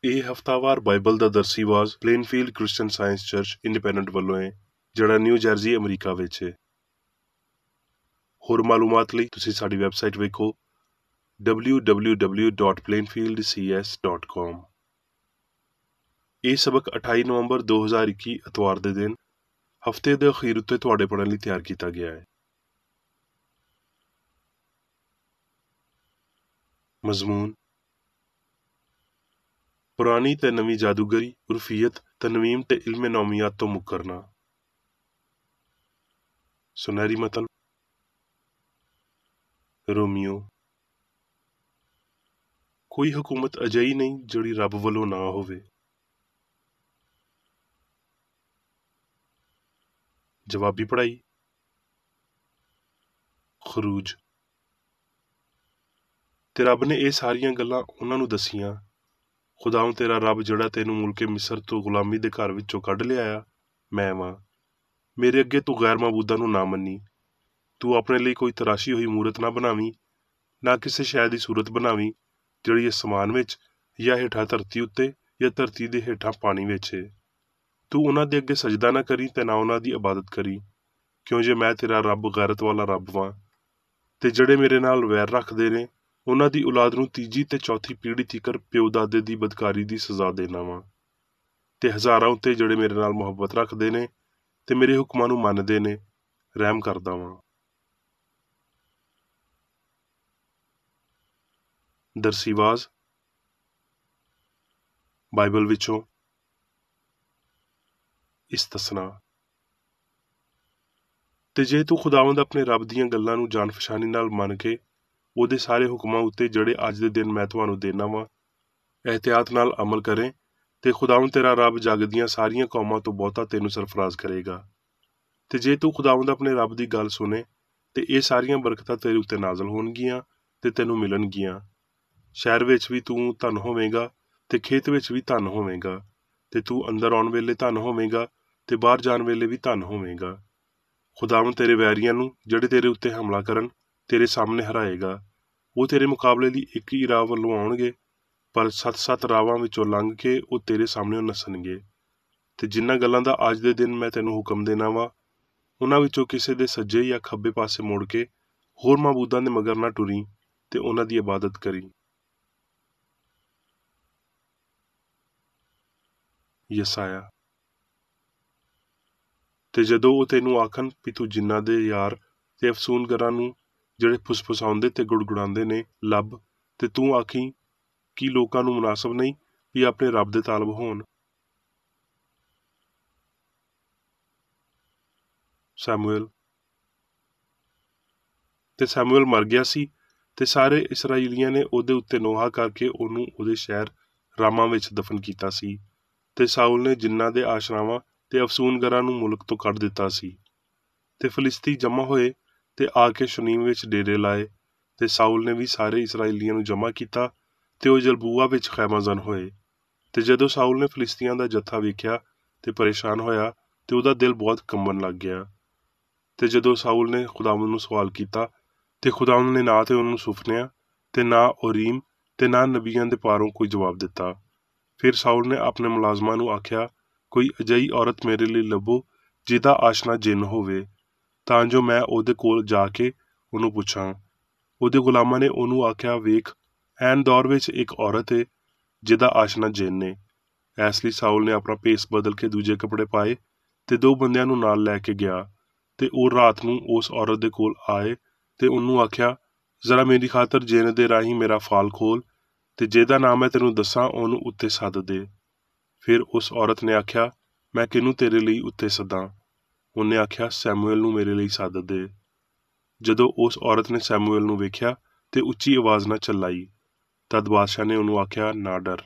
ਇਹ ਹਫ਼ਤਾਵਾਰ ਬਾਈਬਲ ਦਾ ਦਰਸੀ ਆਵਾਜ਼ ਪਲੇਨਫੀਲਡ Christian science church independent ਵੱਲੋਂ ਹੈ, ਜਿਹੜਾ ਨਿਊ ਜਰਸੀ ਅਮਰੀਕਾ ਵਿੱਚ ਹੈ। ਹੋਰ ਮਾਲੂਮਾਤ ਲਈ ਤੁਸੀਂ ਸਾਡੀ ਵੈਬਸਾਈਟ ਵੇਖੋ www.plainfieldcs.com। ਇਹ ਸਬਕ 28 ਨਵੰਬਰ 2021 ਐਤਵਾਰ ਦੇ ਦਿਨ ਹਫ਼ਤੇ ਦੇ ਅਖੀਰ ਉੱਤੇ ਤੁਹਾਡੇ ਪੜ੍ਹਨ ਲਈ ਤਿਆਰ ਕੀਤਾ ਗਿਆ ਹੈ। ਮਜ਼ਮੂਨ ਪੁਰਾਣੀ ਤੇ ਨਵੀਂ ਜਾਦੂਗਰੀ, ਉਰਫੀਅਤ, ਤਨਵੀਮ ਤੇ ਇਲਮ ਨੌਮੀਆਤ ਤੋਂ ਮੁਕਰਨਾ। ਸੁਨਹਿਰੀ ਮਤਨ ਰੋਮੀਓ। ਕੋਈ ਹਕੂਮਤ ਅਜਿਹੀ ਨਹੀਂ ਜਿਹੜੀ ਰੱਬ ਵੱਲੋਂ ਨਾ ਹੋਵੇ। ਜਵਾਬੀ ਪੜ੍ਹਾਈ। ਖਰੂਜ। ਤੇ ਰੱਬ ਨੇ ਇਹ ਸਾਰੀਆਂ ਗੱਲਾਂ ਉਹਨਾਂ ਨੂੰ ਦੱਸੀਆਂ। ਖੁਦਾਵੰ ਤੇਰਾ ਰੱਬ ਜਿਹੜਾ ਤੈਨੂੰ ਮੁਲਕੇ ਮਿਸਰ ਤੋਂ ਗੁਲਾਮੀ ਦੇ ਘਰ ਵਿੱਚੋਂ ਕੱਢ ਲਿਆਇਆ, ਮੈਂ ਵਾਂ। ਮੇਰੇ ਅੱਗੇ ਤੂੰ ਗੈਰ ਮਾਬੂਦਾਂ ਨੂੰ ਨਾ ਮੰਨੀ। ਤੂੰ ਆਪਣੇ ਲਈ ਕੋਈ ਤਰਾਸ਼ੀ ਹੋਈ ਮੂਰਤ ਨਾ ਬਣਾਵੀਂ, ਨਾ ਕਿਸੇ ਸ਼ੈ ਦੀ ਸੂਰਤ ਬਣਾਵੀਂ ਜਿਹੜੀ ਅਸਮਾਨ ਵਿੱਚ ਜਾਂ ਹੇਠਾਂ ਧਰਤੀ ਉੱਤੇ ਜਾਂ ਧਰਤੀ ਦੇ ਹੇਠਾਂ ਪਾਣੀ ਵਿੱਚ ਹੈ। ਤੂੰ ਉਹਨਾਂ ਦੇ ਅੱਗੇ ਸਜਦਾ ਨਾ ਕਰੀ ਤੇ ਨਾ ਉਹਨਾਂ ਦੀ ਇਬਾਦਤ ਕਰੀ, ਕਿਉਂ ਜੇ ਮੈਂ ਤੇਰਾ ਰੱਬ ਗੈਰਤ ਵਾਲਾ ਰੱਬ ਵਾਂ। ਤੇ ਜਿਹੜੇ ਮੇਰੇ ਨਾਲ ਵੈਰ ਰੱਖਦੇ ਨੇ ਉਹਨਾਂ ਦੀ ਔਲਾਦ ਨੂੰ ਤੀਜੀ ਤੇ ਚੌਥੀ ਪੀੜ੍ਹੀ ਤੀਕਰ ਪਿਓ ਦਾਦੇ ਦੀ ਬਦਕਾਰੀ ਦੀ ਸਜ਼ਾ ਦੇਣਾ ਵਾਂ। ਤੇ ਹਜ਼ਾਰਾਂ ਉੱਤੇ ਜਿਹੜੇ ਮੇਰੇ ਨਾਲ ਮੁਹੱਬਤ ਰੱਖਦੇ ਨੇ ਤੇ ਮੇਰੇ ਹੁਕਮਾਂ ਨੂੰ ਮੰਨਦੇ ਨੇ, ਰਹਿਮ ਕਰਦਾ ਵਾਂ। ਦਰਸੀਵਾਜ਼ ਬਾਈਬਲ ਵਿੱਚੋਂ ਇਸਤਸਨਾ। ਤੇ ਜੇ ਤੂੰ ਖੁਦਾਵੰਦ ਆਪਣੇ ਰੱਬ ਦੀਆਂ ਗੱਲਾਂ ਨੂੰ ਜਾਣ ਪਛਾਣੀ ਨਾਲ ਮੰਨ ਕੇ ਉਹਦੇ ਸਾਰੇ ਹੁਕਮਾਂ ਉੱਤੇ ਜਿਹੜੇ ਅੱਜ ਦੇ ਦਿਨ ਮੈਂ ਤੁਹਾਨੂੰ ਦੇਣਾ ਵਾਂ ਇਹਤਿਆਤ ਨਾਲ ਅਮਲ ਕਰੇ, ਤੇ ਖੁਦਾਵੰਦ ਤੇਰਾ ਰੱਬ ਜੱਗ ਦੀਆਂ ਸਾਰੀਆਂ ਕੌਮਾਂ ਤੋਂ ਬਹੁਤਾ ਤੈਨੂੰ ਸਰਫਰਾਜ਼ ਕਰੇਗਾ। ਤੇ ਜੇ ਤੂੰ ਖੁਦਾਵੰਦ ਆਪਣੇ ਰੱਬ ਦੀ ਗੱਲ ਸੁਣੇ ਤੇ ਇਹ ਸਾਰੀਆਂ ਬਰਕਤਾਂ ਤੇਰੇ ਉੱਤੇ ਨਾਜ਼ਲ ਹੋਣਗੀਆਂ ਤੇ ਤੈਨੂੰ ਮਿਲਣਗੀਆਂ। ਸ਼ਹਿਰ ਵਿੱਚ ਵੀ ਤੂੰ ਧਨ ਹੋਵੇਂਗਾ ਤੇ ਖੇਤ ਵਿੱਚ ਵੀ ਧਨ ਹੋਵੇਂਗਾ, ਤੇ ਤੂੰ ਅੰਦਰ ਆਉਣ ਵੇਲੇ ਧਨ ਹੋਵੇਂਗਾ ਤੇ ਬਾਹਰ ਜਾਣ ਵੇਲੇ ਵੀ ਧਨ ਹੋਵੇਂਗਾ। ਖੁਦਾਵੰਦ ਤੇਰੇ ਵੈਰੀਆਂ ਨੂੰ ਜਿਹੜੇ ਤੇਰੇ ਉੱਤੇ ਹਮਲਾ ਕਰਨ ਤੇਰੇ ਸਾਹਮਣੇ ਹਰਾਏਗਾ। ਉਹ ਤੇਰੇ ਮੁਕਾਬਲੇ ਲਈ ਇੱਕ ਹੀ ਰਾਹ ਵੱਲੋਂ ਆਉਣਗੇ, ਪਰ 7-7 ਰਾਵਾਂ ਵਿੱਚੋਂ ਲੰਘ ਕੇ ਉਹ ਤੇਰੇ ਸਾਹਮਣੇ ਨੱਸਣਗੇ। ਤੇ ਜਿਨ੍ਹਾਂ ਗੱਲਾਂ ਦਾ ਅੱਜ ਦੇ ਦਿਨ ਮੈਂ ਤੈਨੂੰ ਹੁਕਮ ਦੇਣਾ ਵਾ, ਉਹਨਾਂ ਵਿੱਚੋਂ ਕਿਸੇ ਦੇ ਸੱਜੇ ਜਾਂ ਖੱਬੇ ਪਾਸੇ ਮੁੜ ਕੇ ਹੋਰ ਮਾਬੂਦਾਂ ਦੇ ਮਗਰ ਨਾ ਟੁਰੀ ਤੇ ਉਹਨਾਂ ਦੀ ਇਬਾਦਤ ਕਰੀ। ਯਸਾਇਆ। ਤੇ ਜਦੋਂ ਉਹ ਤੈਨੂੰ ਆਖਣ ਵੀ ਤੂੰ ਜਿਨ੍ਹਾਂ ਦੇ ਯਾਰ ਤੇ ਅਫਸੂਨਗਰਾਂ ਨੂੰ ਜਿਹੜੇ ਫੁਸਫੁਸਾਉਂਦੇ ਤੇ ਗੁੜਗੁੜਾਉਂਦੇ ਨੇ ਲੱਭ, ਤੇ ਤੂੰ ਆਖੀ ਕਿ ਲੋਕਾਂ ਨੂੰ ਮੁਨਾਸਬ ਨਹੀਂ ਵੀ ਆਪਣੇ ਰੱਬ ਦੇ ਤਾਲਬ ਹੋਣ। ਸੈਮੂਅਲ। ਤੇ ਸੈਮੂਅਲ ਮਰ ਗਿਆ ਸੀ ਤੇ ਸਾਰੇ ਇਸਰਾਈਲੀਆਂ ਨੇ ਉਹਦੇ ਉੱਤੇ ਨੋਹਾ ਕਰਕੇ ਉਹਨੂੰ ਉਹਦੇ ਸ਼ਹਿਰ ਰਾਮਾਂ ਵਿੱਚ ਦਫਨ ਕੀਤਾ ਸੀ। ਤੇ ਸਾਊਲ ਨੇ ਜਿਨ੍ਹਾਂ ਦੇ ਆਸ਼ਰਾਵਾਂ ਤੇ ਅਫਸੂਨਗਰਾਂ ਨੂੰ ਮੁਲਕ ਤੋਂ ਕੱਢ ਦਿੱਤਾ ਸੀ। ਤੇ ਫਲਿਸਤੀ ਜਮ੍ਹਾਂ ਹੋਏ ਤੇ ਆ ਕੇ ਸ਼ੁਨੀਮ ਵਿੱਚ ਡੇਰੇ ਲਾਏ। ਤੇ ਸਾਊਲ ਨੇ ਵੀ ਸਾਰੇ ਇਸਰਾਈਲੀਆਂ ਨੂੰ ਜਮ੍ਹਾਂ ਕੀਤਾ ਤੇ ਉਹ ਜਲਬੂਆ ਵਿੱਚ ਖੈਮਾਜ਼ਨ ਹੋਏ। ਤੇ ਜਦੋਂ ਸਾਊਲ ਨੇ ਫਲਿਸਤੀਆਂ ਦਾ ਜੱਥਾ ਵੇਖਿਆ ਤੇ ਪਰੇਸ਼ਾਨ ਹੋਇਆ ਤੇ ਉਹਦਾ ਦਿਲ ਬਹੁਤ ਕੰਬਣ ਲੱਗ ਗਿਆ। ਤੇ ਜਦੋਂ ਸਾਊਲ ਨੇ ਖੁਦਾਵੰਦ ਨੂੰ ਸਵਾਲ ਕੀਤਾ ਤੇ ਖੁਦਾਵੰਦ ਨੇ ਨਾ ਤੇ ਉਹਨੂੰ ਸੁਫਨਿਆਂ ਤੇ ਨਾ ਉਰੀਮ ਤੇ ਨਾ ਨਬੀਆਂ ਦੇ ਪਾਰੋਂ ਕੋਈ ਜਵਾਬ ਦਿੱਤਾ। ਫਿਰ ਸਾਊਲ ਨੇ ਆਪਣੇ ਮੁਲਾਜ਼ਮਾਂ ਨੂੰ ਆਖਿਆ, ਕੋਈ ਅਜਿਹੀ ਔਰਤ ਮੇਰੇ ਲਈ ਲੱਭੋ ਜਿਹਦਾ ਆਸ਼ਨਾ ਜਿੰਨ ਹੋਵੇ, ਤਾਂ ਜੋ ਮੈਂ ਉਹਦੇ ਕੋਲ ਜਾ ਕੇ ਉਹਨੂੰ ਪੁੱਛਾਂ। ਉਹਦੇ ਗੁਲਾਮਾਂ ਨੇ ਉਹਨੂੰ ਆਖਿਆ, ਵੇਖ, ਐਨ ਦੌਰ ਵਿੱਚ ਇੱਕ ਔਰਤ ਏ ਜਿਹਦਾ ਆਸ਼ਨਾ ਜਿੰਨ ਏ। ਇਸ ਲਈ ਸਾਊਲ ਨੇ ਆਪਣਾ ਭੇਸ ਬਦਲ ਕੇ ਦੂਜੇ ਕੱਪੜੇ ਪਾਏ ਤੇ 2 ਬੰਦਿਆਂ ਨੂੰ ਨਾਲ ਲੈ ਕੇ ਗਿਆ। ਤੇ ਉਹ ਰਾਤ ਨੂੰ ਉਸ ਔਰਤ ਦੇ ਕੋਲ ਆਏ ਤੇ ਉਹਨੂੰ ਆਖਿਆ, ਜ਼ਰਾ ਮੇਰੀ ਖਾਤਰ ਜਿੰਨ ਦੇ ਰਾਹੀਂ ਮੇਰਾ ਫਾਲ ਖੋਲ, ਤੇ ਜਿਹਦਾ ਨਾਮ ਮੈਂ ਤੈਨੂੰ ਦੱਸਾਂ ਉਹਨੂੰ ਉੱਤੇ ਸੱਦ ਦੇ। ਫਿਰ ਉਸ ਔਰਤ ਨੇ ਆਖਿਆ, ਮੈਂ ਕਿਹਨੂੰ ਤੇਰੇ ਲਈ ਉੱਤੇ ਸੱਦਾਂ? ਉਹਨੇ ਆਖਿਆ, ਸੈਮੂਅਲ ਨੂੰ ਮੇਰੇ ਲਈ ਸੱਦ ਦੇ। ਜਦੋਂ ਉਸ ਔਰਤ ਨੇ ਸੈਮੂਅਲ ਨੂੰ ਵੇਖਿਆ ਤੇ ਉੱਚੀ ਆਵਾਜ਼ ਨਾਲ ਚਿল্ਲਾਈ, ਤਦ ਬਾਦਸ਼ਾਹ ਨੇ ਉਹਨੂੰ ਆਖਿਆ, ਨਾ ਡਰ।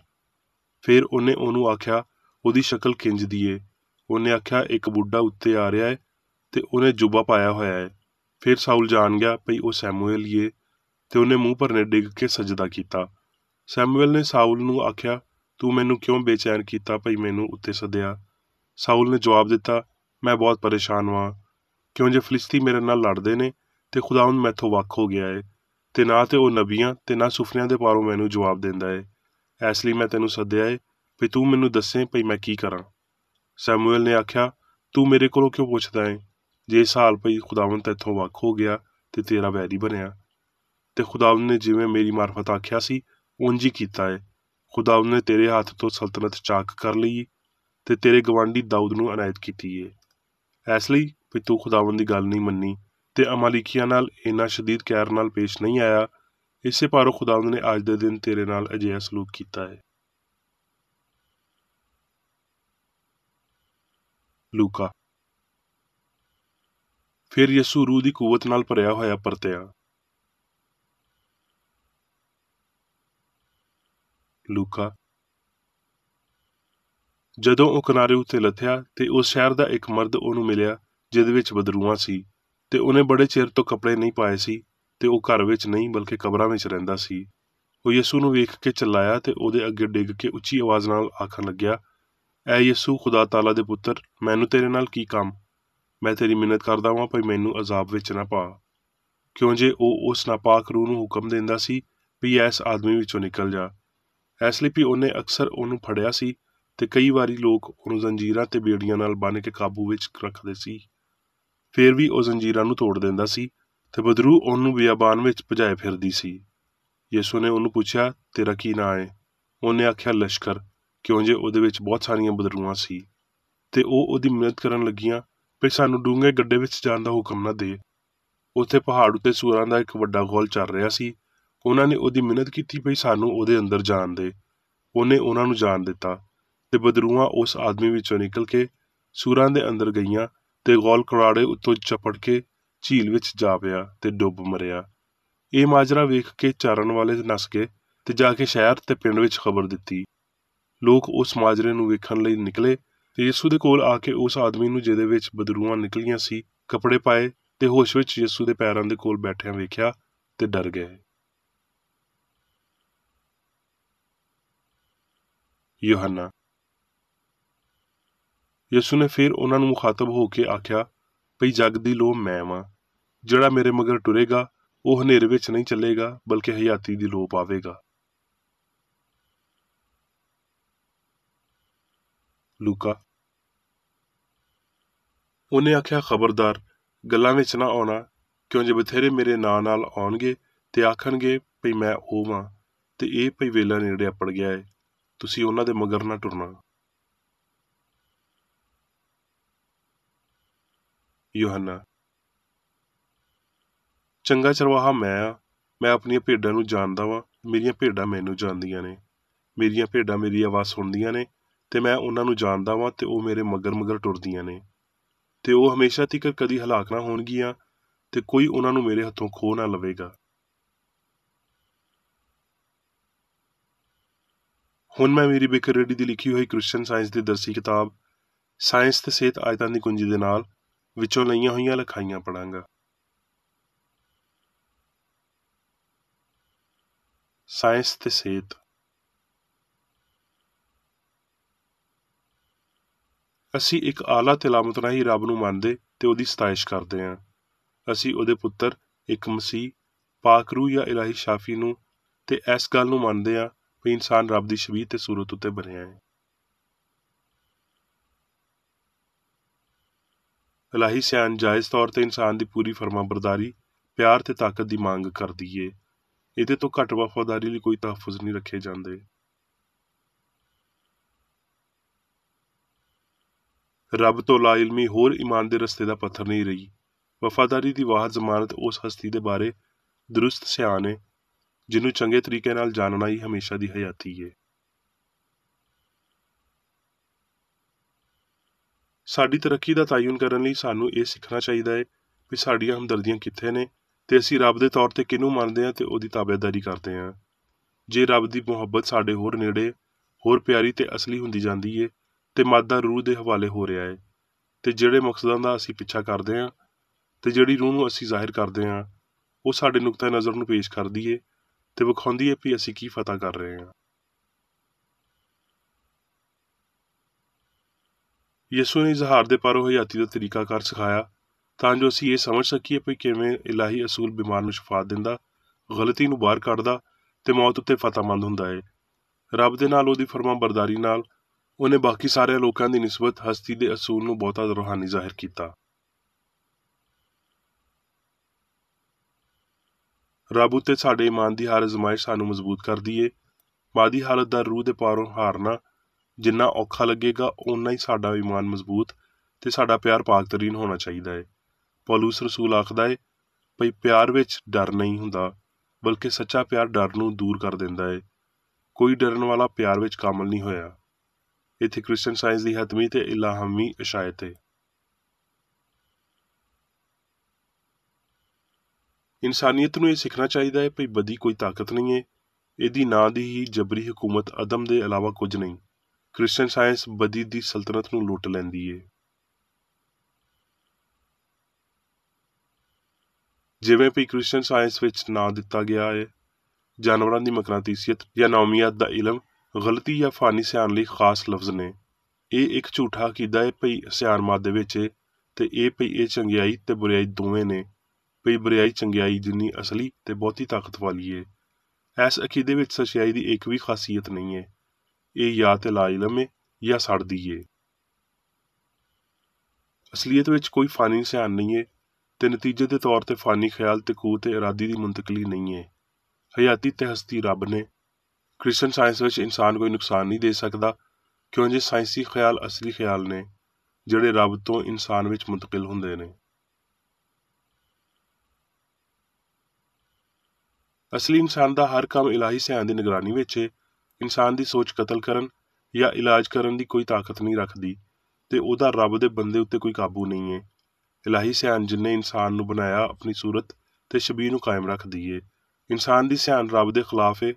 ਫਿਰ ਉਹਨੇ ਉਹਨੂੰ ਆਖਿਆ, ਉਹਦੀ ਸ਼ਕਲ ਕਿੰਜ ਦੀ ਏ? ਉਹਨੇ ਆਖਿਆ, ਇੱਕ ਬੁੱਢਾ ਉੱਤੇ ਆ ਰਿਹਾ ਏ ਤੇ ਉਹਨੇ ਜੁੱਬਾ ਪਾਇਆ ਹੋਇਆ ਏ। ਫਿਰ ਸਾਊਲ ਜਾਣ ਗਿਆ ਭਈ ਉਹ ਸੈਮੂਅਲ ਹੀ ਏ, ਤੇ ਉਹਨੇ ਮੂੰਹ ਭਰਨੇ ਡਿੱਗ ਕੇ ਸਜਦਾ ਕੀਤਾ। ਸੈਮੂਅਲ ਨੇ ਸਾਊਲ ਨੂੰ ਆਖਿਆ, ਤੂੰ ਮੈਨੂੰ ਕਿਉਂ ਬੇਚੈਨ ਕੀਤਾ ਭਈ ਮੈਨੂੰ ਉੱਤੇ ਸੱਦਿਆ? ਸਾਊਲ ਨੇ ਜਵਾਬ ਦਿੱਤਾ, ਮੈਂ ਬਹੁਤ ਪਰੇਸ਼ਾਨ ਵਾਂ, ਕਿਉਂ ਜੇ ਫਲਿਸਤੀ ਮੇਰੇ ਨਾਲ ਲੜਦੇ ਨੇ ਤੇ ਖੁਦਾਵੰਦ ਮੈਥੋਂ ਵੱਖ ਹੋ ਗਿਆ ਏ, ਤੇ ਨਾ ਤੇ ਉਹ ਨਬੀਆਂ ਤੇ ਨਾ ਸੁਫਨਿਆਂ ਦੇ ਪਾਰੋਂ ਮੈਨੂੰ ਜਵਾਬ ਦਿੰਦਾ ਏ। ਇਸ ਲਈ ਮੈਂ ਤੈਨੂੰ ਸੱਦਿਆ ਏ ਭਈ ਤੂੰ ਮੈਨੂੰ ਦੱਸੇ ਭਈ ਮੈਂ ਕੀ ਕਰਾਂ। ਸੈਮੂਅਲ ਨੇ ਆਖਿਆ, ਤੂੰ ਮੇਰੇ ਕੋਲੋਂ ਕਿਉਂ ਪੁੱਛਦਾ ਏ? ਜੇ ਇਸ ਹਾਲ ਭਈ ਖੁਦਾਵੰਦ ਤੈਥੋਂ ਵੱਖ ਹੋ ਗਿਆ ਤੇ ਤੇਰਾ ਵੈਰੀ ਬਣਿਆ। ਤੇ ਖੁਦਾਵੰਦ ਨੇ ਜਿਵੇਂ ਮੇਰੀ ਮਾਰਫਤ ਆਖਿਆ ਸੀ ਉਂਝ ਹੀ ਕੀਤਾ ਏ। ਖੁਦਾਵੰਦ ਨੇ ਤੇਰੇ ਹੱਥ ਤੋਂ ਸਲਤਨਤ ਚਾਕ ਕਰ ਲਈ ਤੇ ਤੇਰੇ ਗਵਾਂਢੀ ਦਾਊਦ ਨੂੰ ਅਨਾਇਤ ਕੀਤੀ ਏ। ਇਸ ਲਈ ਵੀ ਤੂੰ ਖੁਦਾਵੰਦ ਦੀ ਗੱਲ ਨਹੀਂ ਮੰਨੀ ਤੇ ਅਮਾਲੀਕੀਆਂ ਨਾਲ ਇੰਨਾ ਸ਼ਦੀਦ ਕਹਿਰ ਨਾਲ ਪੇਸ਼ ਨਹੀਂ ਆਇਆ, ਇਸੇ ਭਾਰੋਂ ਖੁਦਾਵੰਦ ਨੇ ਅੱਜ ਦੇ ਦਿਨ ਤੇਰੇ ਨਾਲ ਅਜਿਹਾ ਸਲੂਕ ਕੀਤਾ ਹੈ। ਲੂਕਾ। ਫਿਰ ਯਿਸੂ ਰੂਹ ਦੀ ਕੂਵਤ ਨਾਲ ਭਰਿਆ ਹੋਇਆ ਪਰਤਿਆ। ਲੂਕਾ। ਜਦੋਂ ਉਹ ਕਿਨਾਰੇ ਉੱਤੇ ਲੱਥਿਆ ਤੇ ਉਸ ਸ਼ਹਿਰ ਦਾ ਇੱਕ ਮਰਦ ਉਹਨੂੰ ਮਿਲਿਆ ਜਿਹਦੇ ਵਿੱਚ ਬਦਰੂਆਂ ਸੀ, ਤੇ ਉਹਨੇ ਬੜੇ ਚਿਰ ਤੋਂ ਕੱਪੜੇ ਨਹੀਂ ਪਾਏ ਸੀ ਤੇ ਉਹ ਘਰ ਵਿੱਚ ਨਹੀਂ ਬਲਕਿ ਕਬਰਾਂ ਵਿੱਚ ਰਹਿੰਦਾ ਸੀ। ਉਹ ਯਿਸੂ ਨੂੰ ਵੇਖ ਕੇ ਚਿল্ਲਾਇਆ ਤੇ ਉਹਦੇ ਅੱਗੇ ਡਿੱਗ ਕੇ ਉੱਚੀ ਆਵਾਜ਼ ਨਾਲ ਆਖਣ ਲੱਗਿਆ, ਐ ਯਿਸੂ, ਖੁਦਾ ਤਾਲਾ ਦੇ ਪੁੱਤਰ, ਮੈਨੂੰ ਤੇਰੇ ਨਾਲ ਕੀ ਕੰਮ? ਮੈਂ ਤੇਰੀ ਮਿੰਨਤ ਕਰਦਾ ਵਾਂ ਭਈ ਮੈਨੂੰ ਅਜ਼ਾਬ ਵਿੱਚ ਨਾ ਪਾ। ਕਿਉਂ ਜੇ ਉਹ ਉਸ ਨਾਪਾਕ ਰੂਹ ਨੂੰ ਹੁਕਮ ਦਿੰਦਾ ਸੀ ਵੀ ਇਸ ਆਦਮੀ ਵਿੱਚੋਂ ਨਿਕਲ ਜਾ। ਇਸ ਲਈ ਵੀ ਉਹਨੇ ਅਕਸਰ ਉਹਨੂੰ ਫੜਿਆ ਸੀ ਤੇ ਕਈ ਵਾਰੀ ਲੋਕ ਉਹਨੂੰ ਜ਼ੰਜੀਰਾਂ ਤੇ ਬੇੜੀਆਂ ਨਾਲ ਬੰਨ੍ਹ ਕੇ ਕਾਬੂ ਵਿੱਚ ਰੱਖਦੇ ਸੀ। ਫਿਰ ਵੀ ਉਹ ਜ਼ੰਜੀਰਾਂ ਨੂੰ ਤੋੜ ਦਿੰਦਾ ਸੀ ਤੇ ਬਦਰੂ ਉਹਨੂੰ ਬਿਆਬਾਨ ਵਿੱਚ ਭਜਾਏ ਫਿਰਦੀ ਸੀ। ਯਿਸੂ ਨੇ ਉਹਨੂੰ ਪੁੱਛਿਆ, ਤੇਰਾ ਕੀ ਨਾਂ ਹੈ? ਉਹਨੇ ਆਖਿਆ, ਲਸ਼ਕਰ, ਕਿਉਂ ਜੇ ਉਹਦੇ ਵਿੱਚ ਬਹੁਤ ਸਾਰੀਆਂ ਬਦਰੂਆਂ ਸੀ। ਤੇ ਉਹ ਉਹਦੀ ਮਿੰਨਤ ਕਰਨ ਲੱਗੀਆਂ ਵੀ ਸਾਨੂੰ ਡੂੰਘੇ ਗੱਡੇ ਵਿੱਚ ਜਾਣ ਦਾ ਹੁਕਮ ਨਾ ਦੇ। ਉੱਥੇ ਪਹਾੜ ਉੱਤੇ ਸੂਰਾਂ ਦਾ ਇੱਕ ਵੱਡਾ ਗੋਲ ਚੱਲ ਰਿਹਾ ਸੀ। ਉਹਨਾਂ ਨੇ ਉਹਦੀ ਮਿੰਨਤ ਕੀਤੀ ਵੀ ਸਾਨੂੰ ਉਹਦੇ ਅੰਦਰ ਜਾਣ ਦੇ। ਉਹਨੇ ਉਹਨਾਂ ਨੂੰ ਜਾਣ ਦਿੱਤਾ ਤੇ ਬਦਰੂਆਂ ਉਸ ਆਦਮੀ ਵਿੱਚੋਂ ਨਿਕਲ ਕੇ ਸੂਰਾਂ ਦੇ ਅੰਦਰ ਗਈਆਂ ਤੇ ਗੋਲ ਕਰਾੜੇ ਉੱਤੋਂ ਚਪੜ ਕੇ ਝੀਲ ਵਿੱਚ ਜਾ ਪਿਆ ਤੇ ਡੁੱਬ ਮਰਿਆ। ਇਹ ਮਾਜਰਾ ਵੇਖ ਕੇ ਚਾਰਨ ਵਾਲੇ ਨੱਸ ਗਏ ਤੇ ਜਾ ਕੇ ਸ਼ਹਿਰ ਤੇ ਪਿੰਡ ਵਿੱਚ ਖਬਰ ਦਿੱਤੀ। ਲੋਕ ਉਸ ਮਾਜਰੇ ਨੂੰ ਵੇਖਣ ਲਈ ਨਿਕਲੇ ਤੇ ਯਿਸੂ ਦੇ ਕੋਲ ਆ ਕੇ ਉਸ ਆਦਮੀ ਨੂੰ ਜਿਹਦੇ ਵਿੱਚ ਬਦਰੂਆਂ ਨਿਕਲੀਆਂ ਸੀ ਕੱਪੜੇ ਪਾਏ ਤੇ ਹੋਸ਼ ਵਿੱਚ ਯਿਸੂ ਦੇ ਪੈਰਾਂ ਦੇ ਕੋਲ ਬੈਠਿਆਂ ਵੇਖਿਆ ਤੇ ਡਰ ਗਏ। ਯੋਹੰਨਾ। ਯਿਸੂ ਨੇ ਫਿਰ ਉਹਨਾਂ ਨੂੰ ਮੁਖਾਤਬ ਹੋ ਕੇ ਆਖਿਆ, ਭਈ ਜਗ ਦੀ ਲੋ ਮੈਂ ਵਾਂ। ਜਿਹੜਾ ਮੇਰੇ ਮਗਰ ਟੁਰੇਗਾ ਉਹ ਹਨੇਰੇ ਵਿੱਚ ਨਹੀਂ ਚੱਲੇਗਾ ਬਲਕਿ ਹਯਾਤੀ ਦੀ ਲੋ ਪਾਵੇਗਾ। ਲੂਕਾ। ਉਹਨੇ ਆਖਿਆ, ਖਬਰਦਾਰ, ਗੱਲਾਂ ਵਿੱਚ ਨਾ ਆਉਣਾ, ਕਿਉਂ ਜੇ ਬਥੇਰੇ ਮੇਰੇ ਨਾਂ ਨਾਲ ਆਉਣਗੇ ਤੇ ਆਖਣਗੇ ਭਈ ਮੈਂ ਉਹ ਵਾਂ ਤੇ ਇਹ ਭਈ ਵੇਲਾ ਨੇੜੇ ਅਪੜ ਗਿਆ ਏ। ਤੁਸੀਂ ਉਹਨਾਂ ਦੇ ਮਗਰ ਨਾ ਟੁਰਨਾ। ਯੋਹੰਨਾ। ਚੰਗਾ ਚਰਵਾਹਾ ਮੈਂ ਆ। ਮੈਂ ਆਪਣੀਆਂ ਭੇਡਾਂ ਨੂੰ ਜਾਣਦਾ ਵਾਂ, ਮੇਰੀਆਂ ਭੇਡਾਂ ਮੈਨੂੰ ਜਾਣਦੀਆਂ ਨੇ। ਮੇਰੀਆਂ ਭੇਡਾਂ ਮੇਰੀ ਆਵਾਜ਼ ਸੁਣਦੀਆਂ ਨੇ ਤੇ ਮੈਂ ਉਹਨਾਂ ਨੂੰ ਜਾਣਦਾ ਵਾਂ ਤੇ ਉਹ ਮੇਰੇ ਮਗਰ ਮਗਰ ਟੁਰਦੀਆਂ ਨੇ। ਤੇ ਉਹ ਹਮੇਸ਼ਾ ਤੀਕਰ ਕਦੀ ਹਲਾਕ ਨਾ ਹੋਣਗੀਆਂ ਤੇ ਕੋਈ ਉਹਨਾਂ ਨੂੰ ਮੇਰੇ ਹੱਥੋਂ ਖੋਹ ਨਾ ਲਵੇਗਾ। ਹੁਣ ਮੈਂ ਮੇਰੀ ਬੇਕਰੇਡੀ ਦੀ ਲਿਖੀ ਹੋਈ ਕ੍ਰਿਸਚਨ ਸਾਇੰਸ ਦੀ ਦਰਸੀ ਕਿਤਾਬ ਸਾਇੰਸ ਤੇ ਸਿਹਤ ਆਇਤਾਂ ਦੀ ਕੁੰਜੀ ਦੇ ਨਾਲ ਵਿੱਚੋਂ ਲਈਆਂ ਹੋਈਆਂ ਲਿਖਾਈਆਂ ਪੜਾਂਗਾ। ਸਾਇੰਸ ਤੇ ਸਿਹਤ। ਅਸੀਂ ਇੱਕ ਆਲਾ ਤੇ ਲਾਮਤ ਰਾਹੀਂ ਰੱਬ ਨੂੰ ਮੰਨਦੇ ਤੇ ਉਹਦੀ ਸਤਾਇਸ਼ ਕਰਦੇ ਹਾਂ। ਅਸੀਂ ਉਹਦੇ ਪੁੱਤਰ, ਇੱਕ ਮਸੀਹ, ਪਾਕ ਰੂਹ ਜਾਂ ਇਲਾਹੀ ਸ਼ਾਫੀ ਨੂੰ ਤੇ ਇਸ ਗੱਲ ਨੂੰ ਮੰਨਦੇ ਹਾਂ ਵੀ ਇਨਸਾਨ ਰੱਬ ਦੀ ਸ਼ਬੀਹ ਤੇ ਸੂਰਤ ਉੱਤੇ ਬਣਿਆ ਹੈ। ਇਲਾਹੀ ਸਿਆਣ ਜਾਇਜ਼ ਤੌਰ ਤੇ ਇਨਸਾਨ ਦੀ ਪੂਰੀ ਫਰਮਾਬਰਦਾਰੀ, ਪਿਆਰ ਤੇ ਤਾਕਤ ਦੀ ਮੰਗ ਕਰਦੀ ਏ। ਇਹਦੇ ਤੋਂ ਘੱਟ ਵਫ਼ਾਦਾਰੀ ਲਈ ਕੋਈ ਤਹਫ਼ੁਜ਼ ਨਹੀਂ ਰੱਖੇ ਜਾਂਦੇ। ਰੱਬ ਤੋਂ ਲਾਇਲਮੀ ਹੋਰ ਈਮਾਨ ਦੇ ਰਸਤੇ ਦਾ ਪੱਥਰ ਨਹੀਂ ਰਹੀ। ਵਫ਼ਾਦਾਰੀ ਦੀ ਵਾਹਦ ਜ਼ਮਾਨਤ ਉਸ ਹਸਤੀ ਦੇ ਬਾਰੇ ਦਰੁਸਤ ਸਿਆਣ ਏ ਜਿਹਨੂੰ ਚੰਗੇ ਤਰੀਕੇ ਨਾਲ ਜਾਣਨਾ ਹੀ ਹਮੇਸ਼ਾ ਦੀ ਹਯਾਤੀ ਏ। ਸਾਡੀ ਤਰੱਕੀ ਦਾ ਤਾਯੁਨ ਕਰਨ ਲਈ ਸਾਨੂੰ ਇਹ ਸਿੱਖਣਾ ਚਾਹੀਦਾ ਹੈ ਵੀ ਸਾਡੀਆਂ ਹਮਦਰਦੀਆਂ ਕਿੱਥੇ ਨੇ ਤੇ ਅਸੀਂ ਰੱਬ ਦੇ ਤੌਰ ਤੇ ਕਿਹਨੂੰ ਮੰਨਦੇ ਹਾਂ ਤੇ ਉਹਦੀ ਤਾਬੇਦਾਰੀ ਕਰਦੇ ਹਾਂ। ਜੇ ਰੱਬ ਦੀ ਮੁਹੱਬਤ ਸਾਡੇ ਹੋਰ ਨੇੜੇ, ਹੋਰ ਪਿਆਰੀ ਤੇ ਅਸਲੀ ਹੁੰਦੀ ਜਾਂਦੀ ਏ ਤੇ ਮਾਦਾ ਰੂਹ ਦੇ ਹਵਾਲੇ ਹੋ ਰਿਹਾ ਏ ਤੇ ਜਿਹੜੇ ਮਕਸਦਾਂ ਦਾ ਅਸੀਂ ਪਿੱਛਾ ਕਰਦੇ ਹਾਂ ਤੇ ਜਿਹੜੀ ਰੂਹ ਨੂੰ ਅਸੀਂ ਜ਼ਾਹਿਰ ਕਰਦੇ ਹਾਂ ਉਹ ਸਾਡੇ ਨੁਕਤਾ ਨਜ਼ਰ ਨੂੰ ਪੇਸ਼ ਕਰਦੀ ਏ ਤੇ ਵਿਖਾਉਂਦੀ ਏ ਵੀ ਅਸੀਂ ਕੀ ਫਤਹ ਕਰ ਰਹੇ ਹਾਂ। ਯਿਸੂ ਨੇ ਇਜ਼ਹਾਰ ਦੇ ਪਾਰੋ ਹਯਾਤੀ ਦਾ ਤਰੀਕਾਕਾਰ ਸਿਖਾਇਆ ਤਾਂ ਜੋ ਅਸੀਂ ਇਹ ਸਮਝ ਸਕੀਏ ਵੀ ਕਿਵੇਂ ਇਲਾਹੀ ਅਸੂਲ ਬਿਮਾਰ ਨੂੰ ਸ਼ਿਫਾ ਦਿੰਦਾ, ਗਲਤੀ ਨੂੰ ਬਾਹਰ ਕੱਢਦਾ ਤੇ ਮੌਤ ਉੱਤੇ ਫਤਹਮੰਦ ਹੁੰਦਾ ਏ। ਰੱਬ ਦੇ ਨਾਲ ਉਹਦੀ ਫਰਮਾਬਰਦਾਰੀ ਨਾਲ ਉਹਨੇ ਬਾਕੀ ਸਾਰੇ ਲੋਕਾਂ ਦੀ ਨਿਸਬਤ ਹਸਤੀ ਦੇ ਅਸੂਲ ਨੂੰ ਬਹੁਤਾ ਰੂਹਾਨੀ ਜ਼ਾਹਿਰ ਕੀਤਾ। ਰੱਬ ਉੱਤੇ ਸਾਡੇ ਈਮਾਨ ਦੀ ਹਰ ਅਜ਼ਮਾਇਸ਼ ਸਾਨੂੰ ਮਜ਼ਬੂਤ ਕਰਦੀ ਏ। ਮਾਦੀ ਹਾਲਤ ਦਾ ਰੂਹ ਦੇ ਪਾਰੋਂ ਹਾਰਨਾ ਜਿੰਨਾ ਔਖਾ ਲੱਗੇਗਾ, ਓਨਾ ਹੀ ਸਾਡਾ ਈਮਾਨ ਮਜ਼ਬੂਤ ਤੇ ਸਾਡਾ ਪਿਆਰ ਪਾਕਤਰੀਨ ਹੋਣਾ ਚਾਹੀਦਾ ਹੈ। ਪੌਲੁਸ ਰਸੂਲ ਆਖਦਾ ਏ ਭਈ ਪਿਆਰ ਵਿੱਚ ਡਰ ਨਹੀਂ ਹੁੰਦਾ, ਬਲਕਿ ਸੱਚਾ ਪਿਆਰ ਡਰ ਨੂੰ ਦੂਰ ਕਰ ਦਿੰਦਾ ਏ। ਕੋਈ ਡਰਨ ਵਾਲਾ ਪਿਆਰ ਵਿੱਚ ਕਾਮਲ ਨਹੀਂ ਹੋਇਆ। ਇੱਥੇ ਕ੍ਰਿਸਚਨ ਸਾਇੰਸ ਦੀ ਹਤਮੀ ਤੇ ਇਲਾਹਮੀ ਇਸ਼ਾਇਤ ਏ। ਇਨਸਾਨੀਅਤ ਨੂੰ ਇਹ ਸਿੱਖਣਾ ਚਾਹੀਦਾ ਹੈ ਭਈ ਬਦੀ ਕੋਈ ਤਾਕਤ ਨਹੀਂ ਏ, ਇਹਦੀ ਨਾਂ ਦੀ ਹੀ ਜਬਰੀ ਹਕੂਮਤ ਅਦਮ ਦੇ ਇਲਾਵਾ ਕੁਝ ਨਹੀਂ। ਕ੍ਰਿਸਚਨ ਸਾਇੰਸ ਬਦੀ ਦੀ ਸਲਤਨਤ ਨੂੰ ਲੁੱਟ ਲੈਂਦੀ ਏ। ਜਿਵੇਂ ਭਈ ਕ੍ਰਿਸਚਨ ਸਾਇੰਸ ਵਿੱਚ ਨਾਂ ਦਿੱਤਾ ਗਿਆ ਹੈ, ਜਾਨਵਰਾਂ ਦੀ ਮਕਨਾਤੀਸੀਅਤ ਜਾਂ ਨੌਮੀਅਤ ਦਾ ਇਲਮ ਗਲਤੀ ਜਾਂ ਫਾਨੀ ਸਿਆਣ ਲਈ ਖਾਸ ਲਫ਼ਜ਼ ਨੇ। ਇਹ ਇੱਕ ਝੂਠਾ ਅਕੀਦਾ ਹੈ ਭਈ ਸਿਆਣ ਮਾਦੇ ਵਿੱਚ ਏ, ਤੇ ਇਹ ਭਈ ਇਹ ਚੰਗਿਆਈ ਤੇ ਬੁਰਿਆਈ ਦੋਵੇਂ ਨੇ, ਭਈ ਬੁਰਿਆਈ ਚੰਗਿਆਈ ਜਿੰਨੀ ਅਸਲੀ ਤੇ ਬਹੁਤੀ ਤਾਕਤ ਵਾਲੀ ਏ। ਇਸ ਅਕੀਦੇ ਵਿੱਚ ਸੱਚਾਈ ਦੀ ਇੱਕ ਵੀ ਖਾਸੀਅਤ ਨਹੀਂ ਏ। ਇਹ ਜਾਂ ਤੇ ਲਾ ਇਲਮ ਏ ਜਾਂ ਸੜਦੀ ਏ। ਅਸਲੀਅਤ ਵਿੱਚ ਕੋਈ ਫਾਨੀ ਸਿਆਣ ਨਹੀਂ ਏ, ਤੇ ਨਤੀਜੇ ਦੇ ਤੌਰ ਤੇ ਫਾਨੀ ਖਿਆਲ ਤੇ ਕੂਵਤ ਇਰਾਦੀ ਦੀ ਮੁੰਤਕਲੀ ਨਹੀਂ ਏ। ਹਯਾਤੀ ਤੇ ਹਸਤੀ ਰੱਬ ਨੇ। ਕ੍ਰਿਸਚਨ ਸਾਇੰਸ ਵਿੱਚ ਇਨਸਾਨ ਕੋਈ ਨੁਕਸਾਨ ਨਹੀਂ ਦੇ ਸਕਦਾ, ਕਿਉਂ ਜੇ ਸਾਇੰਸੀ ਖਿਆਲ ਅਸਲੀ ਖਿਆਲ ਨੇ ਜਿਹੜੇ ਰੱਬ ਤੋਂ ਇਨਸਾਨ ਵਿੱਚ ਮੁੰਤਕਿਲ ਹੁੰਦੇ ਨੇ। ਅਸਲੀ ਇਨਸਾਨ ਦਾ ਹਰ ਕੰਮ ਇਲਾਹੀ ਸਿਆਣ ਦੀ ਨਿਗਰਾਨੀ ਵਿੱਚ ਏ। ਇਨਸਾਨ ਦੀ ਸੋਚ ਕਤਲ ਕਰਨ ਜਾਂ ਇਲਾਜ ਕਰਨ ਦੀ ਕੋਈ ਤਾਕਤ ਨਹੀਂ ਰੱਖਦੀ, ਤੇ ਉਹਦਾ ਰੱਬ ਦੇ ਬੰਦੇ ਉੱਤੇ ਕੋਈ ਕਾਬੂ ਨਹੀਂ ਏ। ਇਲਾਹੀ ਸਿਆਣ ਜਿਨਨੇ ਇਨਸਾਨ ਨੂੰ ਬਣਾਇਆ ਆਪਣੀ ਸੂਰਤ ਤੇ ਸ਼ਬੀਹ ਨੂੰ ਕਾਇਮ ਰੱਖਦੀ ਏ। ਇਨਸਾਨ ਦੀ ਸਿਆਣ ਰੱਬ ਦੇ ਖਿਲਾਫ ਏ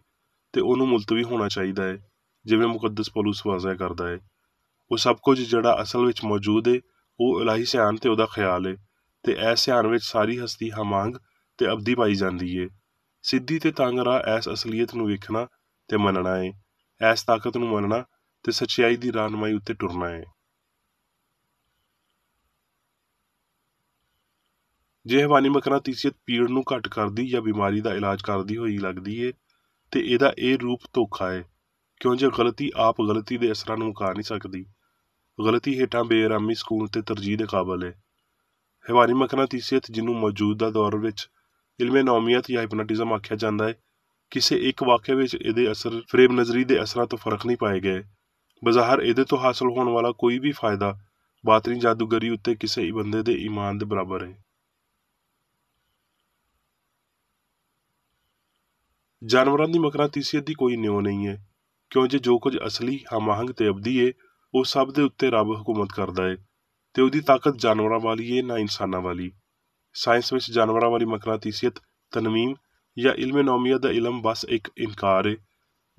ਤੇ ਉਹਨੂੰ ਮੁਲਤਵੀ ਹੋਣਾ ਚਾਹੀਦਾ ਏ, ਜਿਵੇਂ ਮੁਕੱਦਸ ਪੌਲੁਸ ਵਾਜ਼ਿਹ ਕਰਦਾ ਏ। ਉਹ ਸਭ ਕੁਝ ਜਿਹੜਾ ਅਸਲ ਵਿੱਚ ਮੌਜੂਦ ਏ ਉਹ ਇਲਾਹੀ ਸਿਆਣ ਤੇ ਉਹਦਾ ਖਿਆਲ ਏ, ਤੇ ਇਸ ਸਿਆਣ ਵਿੱਚ ਸਾਰੀ ਹਸਤੀ ਹਮਾਂਗ ਤੇ ਅਬਦੀ ਪਾਈ ਜਾਂਦੀ ਏ। ਸਿੱਧੀ ਤੇ ਤੰਗ ਰਾਹ ਇਸ ਅਸਲੀਅਤ ਨੂੰ ਵੇਖਣਾ ਤੇ ਮੰਨਣਾ ਏ, ਇਸ ਤਾਕਤ ਨੂੰ ਮੰਨਣਾ ਤੇ ਸੱਚਾਈ ਦੀ ਰਾਹਨਮਾਈ ਉੱਤੇ ਟੁਰਨਾ ਏ। ਜੇ ਹਵਾਨੀ ਮਕਨਾਤੀਸੀਅਤ ਪੀੜ ਨੂੰ ਘੱਟ ਕਰਦੀ ਜਾਂ ਬਿਮਾਰੀ ਦਾ ਇਲਾਜ ਕਰਦੀ ਹੋਈ ਲੱਗਦੀ ਏ, ਤੇ ਇਹਦਾ ਇਹ ਰੂਪ ਧੋਖਾ ਏ, ਕਿਉਂ ਜੇ ਗਲਤੀ ਆਪ ਗਲਤੀ ਦੇ ਅਸਰਾਂ ਨੂੰ ਮੁਕਾ ਨਹੀਂ ਸਕਦੀ। ਗਲਤੀ ਹੇਠਾਂ ਬੇਆਰਾਮੀ ਸਕੂਨ ਤੇ ਤਰਜੀਹ ਦੇ ਕਾਬਲ ਏ। ਹਵਾਨੀ ਮਕਨਾਤੀਸੀਅਤ ਜਿਹਨੂੰ ਮੌਜੂਦਾ ਦੌਰ ਵਿੱਚ ਇਲਮੇ ਨੌਮੀਅਤ ਜਾਂ ਹਿਪਨਾਟਿਜ਼ਮ ਆਖਿਆ ਜਾਂਦਾ ਹੈ, ਕਿਸੇ ਇੱਕ ਵਾਕਿਆ ਵਿੱਚ ਇਹਦੇ ਅਸਰ ਫਰੇਬ ਨਜ਼ਰੀ ਦੇ ਅਸਰਾਂ ਤੋਂ ਫਰਕ ਨਹੀਂ ਪਾਏ ਗਏ। ਬਜ਼ਾਹਰ ਇਹਦੇ ਤੋਂ ਹਾਸਲ ਹੋਣ ਵਾਲਾ ਕੋਈ ਵੀ ਫਾਇਦਾ ਬਾਤਨੀ ਜਾਦੂਗਰੀ ਉੱਤੇ ਕਿਸੇ ਬੰਦੇ ਦੇ ਈਮਾਨ ਦੇ ਬਰਾਬਰ ਹੈ। ਜਾਨਵਰਾਂ ਦੀ ਮਕਨਾਤੀਸੀਅਤ ਦੀ ਕੋਈ ਨਿਉ ਨਹੀਂ ਹੈ, ਕਿਉਂ ਜੇ ਜੋ ਕੁਝ ਅਸਲੀ ਹਮਾਹੰਗ ਤੇ ਅਬਦੀ ਏ ਉਹ ਸਭ ਦੇ ਉੱਤੇ ਰੱਬ ਹਕੂਮਤ ਕਰਦਾ ਏ, ਤੇ ਉਹਦੀ ਤਾਕਤ ਜਾਨਵਰਾਂ ਵਾਲੀ ਏ ਨਾ ਇਨਸਾਨਾਂ ਵਾਲੀ। ਸਾਇੰਸ ਵਿੱਚ ਜਾਨਵਰਾਂ ਵਾਲੀ ਮਕਨਾਤੀਸੀਅਤ ਤਨਵੀਮ ਜਾਂ ਇਲਮੇ ਨੌਮੀਅਤ ਦਾ ਇਲਮ ਬਸ ਇੱਕ ਇਨਕਾਰ ਏ,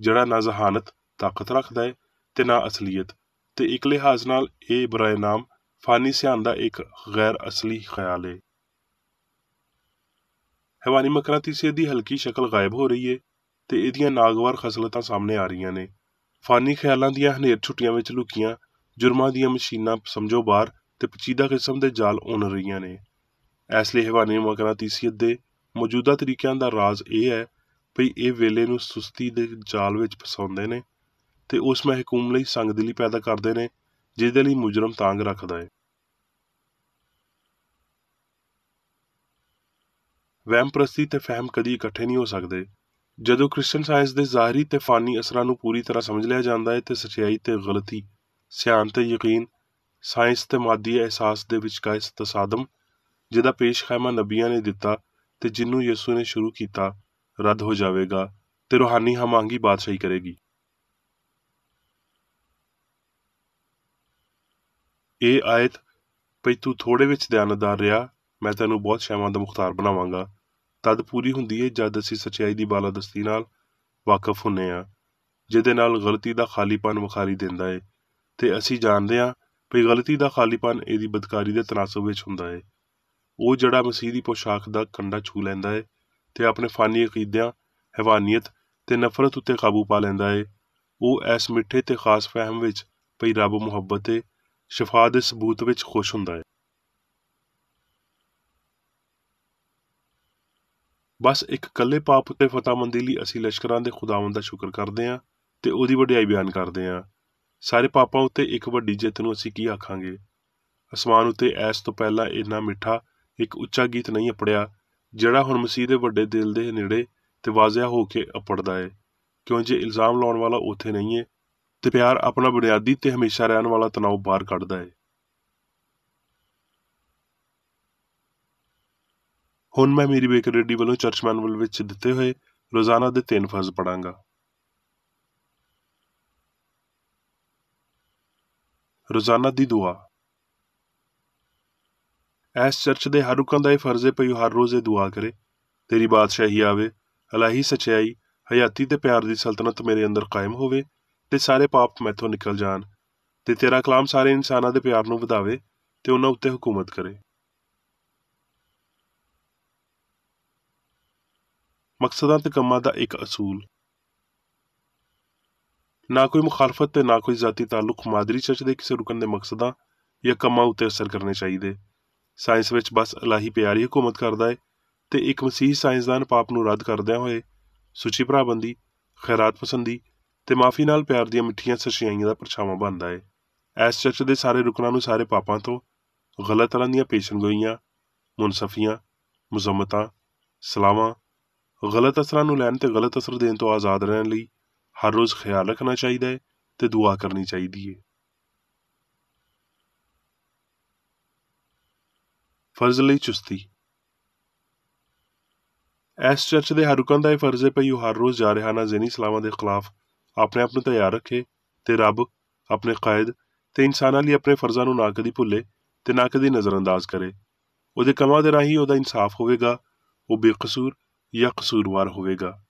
ਜਿਹੜਾ ਨਾ ਜ਼ਹਾਨਤ ਤਾਕਤ ਰੱਖਦਾ ਏ ਤੇ ਨਾ ਅਸਲੀਅਤ, ਤੇ ਇੱਕ ਲਿਹਾਜ਼ ਨਾਲ ਇਹ ਬਰਾਏ ਨਾਮ ਫਾਨੀ ਸਿਆਣ ਦਾ ਇੱਕ ਗੈਰ ਅਸਲੀ ਖਿਆਲ ਏ। ਹੈਵਾਨੀ ਮਕਨਾਤੀਸੀਅਤ ਦੀ ਹਲਕੀ ਸ਼ਕਲ ਗਾਇਬ ਹੋ ਰਹੀ ਏ, ਤੇ ਇਹਦੀਆਂ ਨਾਗਵਾਰ ਖਸਲਤਾਂ ਸਾਹਮਣੇ ਆ ਰਹੀਆਂ ਨੇ। ਫਾਨੀ ਖਿਆਲਾਂ ਦੀਆਂ ਹਨੇਰ ਛੁੱਟੀਆਂ ਵਿੱਚ ਲੁਕੀਆਂ ਜੁਰਮਾਂ ਦੀਆਂ ਮਸ਼ੀਨਾਂ ਸਮਝੋ ਬਾਹਰ ਤੇ ਪਚੀਦਾ ਕਿਸਮ ਦੇ ਜਾਲ ਉਣ ਰਹੀਆਂ ਨੇ। ਇਸ ਲਈ ਹੈਵਾਨੀ ਮਕਨਾਤੀਸੀਅਤ ਦੇ ਮੌਜੂਦਾ ਤਰੀਕਿਆਂ ਦਾ ਰਾਜ਼ ਇਹ ਹੈ ਭਈ ਇਹ ਵੇਲੇ ਨੂੰ ਸੁਸਤੀ ਦੇ ਜਾਲ ਵਿੱਚ ਫਸਾਉਂਦੇ ਨੇ, ਤੇ ਉਸ ਮਹਿਕੂਮ ਲਈ ਸੰਗਦਿਲੀ ਪੈਦਾ ਕਰਦੇ ਨੇ ਜਿਹਦੇ ਲਈ ਮੁਜਰਮ ਤਾਂਗ ਰੱਖਦਾ ਹੈ। ਵਹਿਮ ਪ੍ਰਸਤੀ ਤੇ ਫਹਿਮ ਕਦੀ ਇਕੱਠੇ ਨਹੀਂ ਹੋ ਸਕਦੇ। ਜਦੋਂ ਕ੍ਰਿਸਚਨ ਸਾਇੰਸ ਦੇ ਜ਼ਾਹਰੀ ਤੇ ਫਾਨੀ ਅਸਰਾਂ ਨੂੰ ਪੂਰੀ ਤਰ੍ਹਾਂ ਸਮਝ ਲਿਆ ਜਾਂਦਾ ਹੈ, ਤੇ ਸਚਾਈ ਤੇ ਗਲਤੀ, ਸਿਆਣ ਤੇ ਯਕੀਨ, ਸਾਇੰਸ ਤੇ ਮਾਦੀ ਅਹਿਸਾਸ ਦੇ ਵਿਚਕਾਰ ਤਸਾਦਮ ਜਿਹਦਾ ਪੇਸ਼ ਖੈਮਾ ਨਬੀਆਂ ਨੇ ਦਿੱਤਾ ਤੇ ਜਿਹਨੂੰ ਯਿਸੂ ਨੇ ਸ਼ੁਰੂ ਕੀਤਾ ਰੱਦ ਹੋ ਜਾਵੇਗਾ, ਤੇ ਰੂਹਾਨੀ ਹਮਾਂਗੀ ਬਾਦਸ਼ਾਹੀ ਕਰੇਗੀ। ਇਹ ਆਇਤ ਭਈ ਤੂੰ ਥੋੜੇ ਵਿੱਚ ਦਿਆਨਤਦਾਰ ਰਿਹਾ, ਮੈਂ ਤੈਨੂੰ ਬਹੁਤ ਸ਼ੈਵਾਂ ਦਾ ਮੁਖਤਾਰ ਬਣਾਵਾਂਗਾ, ਤਦ ਪੂਰੀ ਹੁੰਦੀ ਹੈ ਜਦ ਅਸੀਂ ਸੱਚਾਈ ਦੀ ਬਾਲਾਦਸਤੀ ਨਾਲ ਵਾਕਫ ਹੁੰਨੇ ਆ, ਜਿਹਦੇ ਨਾਲ ਗਲਤੀ ਦਾ ਖਾਲੀਪਨ ਵਿਖਾਰੀ ਦਿੰਦਾ ਏ, ਤੇ ਅਸੀਂ ਜਾਣਦੇ ਹਾਂ ਭਈ ਗਲਤੀ ਦਾ ਖਾਲੀਪਨ ਇਹਦੀ ਬਦਕਾਰੀ ਦੇ ਤਨਾਸਬ ਵਿੱਚ ਹੁੰਦਾ ਏ। ਉਹ ਜਿਹੜਾ ਮਸੀਹ ਦੀ ਪੋਸ਼ਾਕ ਦਾ ਕੰਡਾ ਛੂ ਲੈਂਦਾ ਏ ਤੇ ਆਪਣੇ ਫਾਨੀ ਅਕੀਦਿਆਂ, ਹੈਵਾਨੀਅਤ ਤੇ ਨਫ਼ਰਤ ਉੱਤੇ ਕਾਬੂ ਪਾ ਲੈਂਦਾ ਏ, ਉਹ ਇਸ ਮਿੱਠੇ ਤੇ ਖਾਸ ਫਹਿਮ ਵਿੱਚ ਭਈ ਰੱਬ ਮੁਹੱਬਤ ਏ, ਸ਼ਫਾ ਦੇ ਸਬੂਤ ਵਿੱਚ ਖੁਸ਼ ਹੁੰਦਾ ਏ। ਬਸ ਇੱਕ ਇਕੱਲੇ ਪਾਪ ਉੱਤੇ ਫਤਹਮੰਦੀ ਲਈ ਅਸੀਂ ਲਸ਼ਕਰਾਂ ਦੇ ਖੁਦਾਵੰਦ ਦਾ ਸ਼ੁਕਰ ਕਰਦੇ ਹਾਂ ਤੇ ਉਹਦੀ ਵਡਿਆਈ ਬਿਆਨ ਕਰਦੇ ਹਾਂ। ਸਾਰੇ ਪਾਪਾਂ ਉੱਤੇ ਇੱਕ ਵੱਡੀ ਜਿੱਤ ਨੂੰ ਅਸੀਂ ਕੀ ਆਖਾਂਗੇ? ਅਸਮਾਨ ਉੱਤੇ ਐਸ ਤੋਂ ਪਹਿਲਾਂ ਇੰਨਾ ਮਿੱਠਾ ਇੱਕ ਉੱਚਾ ਗੀਤ ਨਹੀਂ ਅਪੜਿਆ ਜਿਹੜਾ ਹੁਣ ਮਸੀਹ ਦੇ ਵੱਡੇ ਦਿਲ ਦੇ ਨੇੜੇ ਤੇ ਵਾਜ਼ਿਆ ਹੋ ਕੇ ਅਪੜਦਾ ਹੈ, ਕਿਉਂ ਜੇ ਇਲਜ਼ਾਮ ਲਾਉਣ ਵਾਲਾ ਉੱਥੇ ਨਹੀਂ ਹੈ ਤੇ ਪਿਆਰ ਆਪਣਾ ਬੁਨਿਆਦੀ ਤੇ ਹਮੇਸ਼ਾ ਰਹਿਣ ਵਾਲਾ ਤਣਾਅ ਬਾਹਰ ਕੱਢਦਾ ਹੈ। ਹੁਣ ਮੈਂ ਮੇਰੀ ਬੇਕਰ ਰੈਡੀ ਵੱਲੋਂ ਚਰਚ ਮੈਨੂਅਲ ਵਿੱਚ ਦਿੱਤੇ ਹੋਏ ਰੋਜ਼ਾਨਾ ਦੇ 3 ਫਰਜ਼ ਪੜਾਂਗਾ। ਰੋਜ਼ਾਨਾ ਦੀ ਦੁਆ। ਇਸ ਚਰਚ ਦੇ ਹਰ ਰੁਕਨ ਦਾ ਇਹ ਫਰਜ਼ ਹੈ ਭਈ ਉਹ ਹਰ ਰੋਜ਼ ਇਹ ਦੁਆ ਕਰੇ, ਤੇਰੀ ਬਾਦਸ਼ਾਹੀ ਆਵੇ, ਇਲਾਹੀ ਸੱਚਾਈ, ਹਯਾਤੀ ਤੇ ਪਿਆਰ ਦੀ ਸਲਤਨਤ ਮੇਰੇ ਅੰਦਰ ਕਾਇਮ ਹੋਵੇ ਤੇ ਸਾਰੇ ਪਾਪ ਮੈਥੋਂ ਨਿਕਲ ਜਾਣ ਤੇ ਤੇਰਾ ਕਲਾਮ ਸਾਰੇ ਇਨਸਾਨਾਂ ਦੇ ਪਿਆਰ ਨੂੰ ਵਧਾਵੇ ਤੇ ਉਹਨਾਂ ਉੱਤੇ ਹਕੂਮਤ ਕਰੇ। ਮਕਸਦਾਂ ਤੇ ਕੰਮਾਂ ਦਾ ਇੱਕ ਅਸੂਲ। ਨਾ ਕੋਈ ਮੁਖਾਲਫਤ ਤੇ ਨਾ ਕੋਈ ਜ਼ਾਤੀ ਤਾਲੁਕ ਮਾਦਰੀ ਚਰਚ ਦੇ ਕਿਸੇ ਰੁਕਨ ਦੇ ਮਕਸਦਾਂ ਜਾਂ ਕੰਮਾਂ ਉੱਤੇ ਅਸਰ ਕਰਨੇ ਚਾਹੀਦੇ। ਸਾਇੰਸ ਵਿੱਚ ਬਸ ਇਲਾਹੀ ਪਿਆਰ ਹੀ ਹਕੂਮਤ ਕਰਦਾ ਹੈ ਤੇ ਇੱਕ ਮਸੀਹੀ ਸਾਇੰਸਦਾਨ ਪਾਪ ਨੂੰ ਰੱਦ ਕਰਦਿਆਂ ਹੋਏ ਸੁੱਚੀ ਭਰਾਬੰਦੀ, ਖੈਰਾਤ ਪਸੰਦੀ ਤੇ ਮਾਫੀ ਨਾਲ ਪਿਆਰ ਦੀਆਂ ਮਿੱਠੀਆਂ ਸੱਚਾਈਆਂ ਦਾ ਪਰਛਾਵਾਂ ਬਣਦਾ ਹੈ। ਇਸ ਚਰਚ ਦੇ ਸਾਰੇ ਰੁਕਨਾਂ ਨੂੰ ਸਾਰੇ ਪਾਪਾਂ ਤੋਂ, ਗਲਤ ਤਰ੍ਹਾਂ ਦੀਆਂ ਪੇਸ਼ਨਗੋਈਆਂ, ਮੁਨਸਫੀਆਂ, ਮੁਜ਼ੰਮਤਾਂ, ਸਲਾਵਾਂ, ਗਲਤ ਅਸਰਾਂ ਨੂੰ ਲੈਣ ਤੇ ਗਲਤ ਅਸਰ ਦੇਣ ਤੋਂ ਆਜ਼ਾਦ ਰਹਿਣ ਲਈ ਹਰ ਰੋਜ਼ ਖਿਆਲ ਰੱਖਣਾ ਚਾਹੀਦਾ ਹੈ ਤੇ ਦੁਆ ਕਰਨੀ ਚਾਹੀਦੀ ਹੈ। ਫਰਜ਼ ਲਈ ਚੁਸਤੀ। ਇਸ ਚਰਚ ਦੇ ਹਰ ਰੁਕਨ ਦਾ ਇਹ ਫਰਜ਼ ਹੈ ਭਈ ਉਹ ਹਰ ਰੋਜ਼ ਜਾਰਿਹਾਨਾ ਜ਼ਹਿਨੀ ਸਲਾਵਾਂ ਦੇ ਖਿਲਾਫ ਆਪਣੇ ਆਪ ਨੂੰ ਤਿਆਰ ਰੱਖੇ ਤੇ ਰੱਬ, ਆਪਣੇ ਕਾਇਦ ਤੇ ਇਨਸਾਨਾਂ ਲਈ ਆਪਣੇ ਫਰਜ਼ਾਂ ਨੂੰ ਨਾ ਕਦੀ ਭੁੱਲੇ ਤੇ ਨਾ ਕਦੀ ਨਜ਼ਰਅੰਦਾਜ਼ ਕਰੇ। ਉਹਦੇ ਕੰਮਾਂ ਦੇ ਰਾਹੀਂ ਉਹਦਾ ਇਨਸਾਫ ਹੋਵੇਗਾ, ਉਹ ਬੇਕਸੂਰ ਜਾਂ ਕਸੂਰਵਾਰ ਹੋਵੇਗਾ।